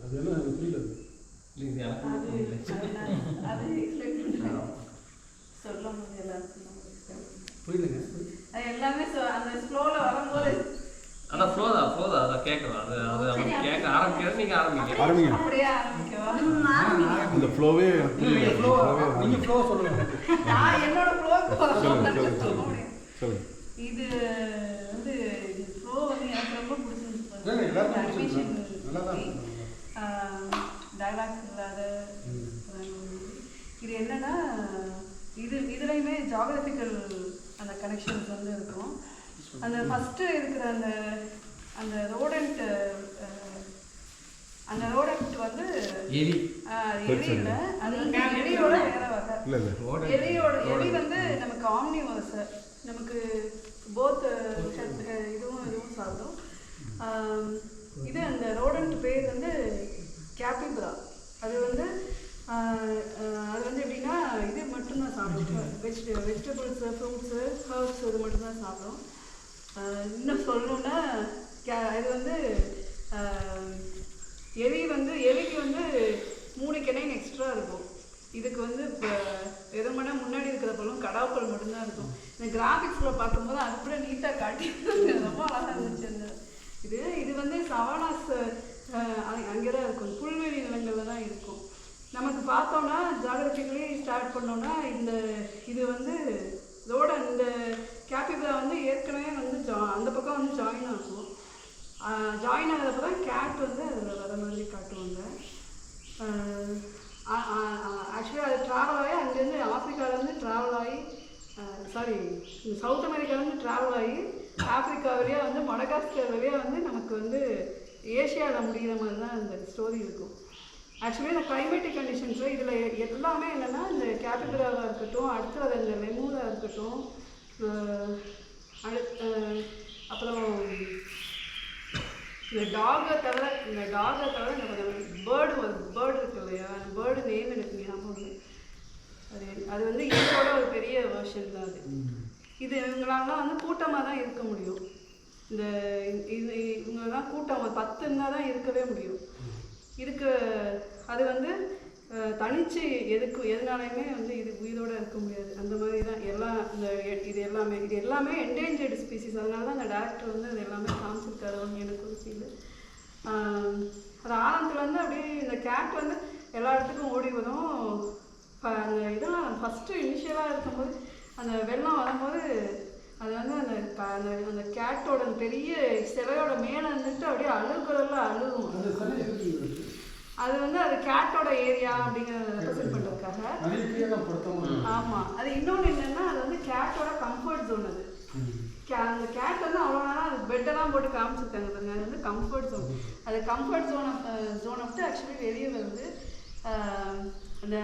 அது என்ன புரியல. இது அது சொல்ல முடியல. புரியலங்க. அது எல்லாமே அந்த ஸ்லோல வரும்போது அதான் ஃப்ளோ தான் அதை கேட்கலாம். அது அவங்க கேட்க ஆரம்பிக்கிறது நீங்கள் ஆரம்பிங்க. அப்படியே ஆரம்பிக்கவா? இந்த ஃப்ளோவே நீங்கள் ஃப்ளோ சொல்லுங்க. நான் என்னோட ஃப்ளோக்கு சொல்லுங்க. இது வந்து ஃப்ளோ வந்து எனக்கு ரொம்ப பிடிச்சிருந்துச்சு. எல்லாருக்கும் பிடிச்சிருக்கு. நல்லா தான் டயலாக்ஸ் இல்லாத இது என்னன்னா இதுலையுமே ஜாகிரபிக்கல் அந்த கனெக்ஷன்ஸ் வந்து இருக்கும். அந்த ஃபஸ்ட்டு இருக்கிற அந்த ரோடண்ட் வந்து எலி இல்லை, அது வந்து எலியோட வேற வகை. எலி வந்து நமக்கு ஆம்னிவர்ஸ், நமக்கு போத் இதுவும் சாப்பிடும். இது அந்த ரோடண்ட் பேர் வந்து கேபிப்ரா. அது வந்து எப்படின்னா இது மட்டும்தான் சாப்பிடும். வெஜிடபிள்ஸு, ஃப்ரூட்ஸு, ஹர்ப்ஸ் இது மட்டும்தான் சாப்பிடும். இன்னும் சொல்லணுன்னா இது வந்து எலிக்கு வந்து 3 கிணைன் எக்ஸ்ட்ரா இருக்கும். இதுக்கு வந்து இப்போ எதுவுமே முன்னாடி இருக்கிற பழம் கடாப்பல் மட்டும்தான் இருக்கும். இந்த கிராஃபிக்ஸில் பார்க்கும்போது அது கூட நீட்டாக காட்டி ரொம்ப அழகாக இருந்துச்சு. அந்த இது வந்து சவானாஸ் அங்கே தான் இருக்கும், புல்வெளி நிலங்களில் தான் இருக்கும். நமக்கு பார்த்தோன்னா ஜாகிரபிக்கலி ஸ்டார்ட் பண்ணோன்னா இது வந்து இதோட இந்த கேபிப்ரா வந்து ஏற்கனவே வந்து அந்த பக்கம் வந்து ஜாயின் ஆகும். ஜாயின் ஆகிறப்ப தான் கேட் வந்து அதில் வர மாதிரி காட்டுவாங்க. ஆக்சுவலி அது ட்ராவல் ஆகி அங்கேருந்து ஆஃப்ரிக்காவிலேருந்து ட்ராவல் ஆகி சவுத் அமெரிக்காவிலேருந்து ட்ராவல் ஆகி ஆஃப்ரிக்கா வழியாக வந்து மடகாஸ்கர் வழியாக வந்து நமக்கு வந்து ஏஷியாவில் முடிகிற மாதிரி தான் இந்த ஸ்டோரி இருக்கும். ஆக்சுவலி இந்த கிளைமேட்டிக் கண்டிஷன்ஸில் இதில் எல்லாமே என்னென்னா இந்த கேபிப்ராவாக இருக்கட்டும், அடுத்து அது இந்த லெமூராக இருக்கட்டும், அப்புறம் இந்த டாகை தவிர இந்த பேர்டு இருக்கு இல்லையா, அந்த பேர்டு நேம் எனக்கு ஞாபகம் இல்லை. அது வந்து இதோட ஒரு பெரிய வெர்ஷன் தான் அது. இது இவங்களாலாம் வந்து கூட்டமாக தான் இருக்க முடியும். இவங்கெல்லாம் கூட்டம் 10 இருந்தால் தான் இருக்கவே முடியும். அது வந்து தனிச்சு எதுனாலையுமே வந்து இது உயிரோடு இருக்க முடியாது. அந்த மாதிரி தான் எல்லாம் இது எல்லாமே என்டேஞ்சர்டு ஸ்பீசிஸ். அதனால தான் அந்த டேரக்டர் வந்து அது எல்லாமே காமிச்சிருக்காருன்னு எனக்கு ஒரு ஃபீல். அது ஆரம்பத்தில் வந்து அப்படியே இந்த கேட் வந்து எல்லா இடத்துக்கும் ஓடி வரும். அந்த இதெல்லாம் ஃபஸ்ட்டு இனிஷியலாக இருக்கும்போது அந்த வெள்ளம் வரும்போது அது வந்து அந்த கேட்டோட பெரிய சிலையோட மேலே இருந்துட்டு அப்படியே அழுகும். அது வந்து அது கேட்டோட ஏரியா அப்படிங்கிறத ரெப்ரசென்ட் பண்ணுறதுக்காக. ஆமாம், அது இன்னொன்று என்னென்னா அது வந்து கேட்டோட கம்ஃபர்ட் ஜோன். அந்த கேட் வந்து அவ்வளோ நேரம் அது பெட்டெல்லாம் போட்டு காமிச்சிருக்காங்க பாருங்க. அது வந்து கம்ஃபர்ட் ஜோன். அது கம்ஃபர்ட் ஜோனை விட்டு ஆக்சுவலி வெளியே வந்து அந்த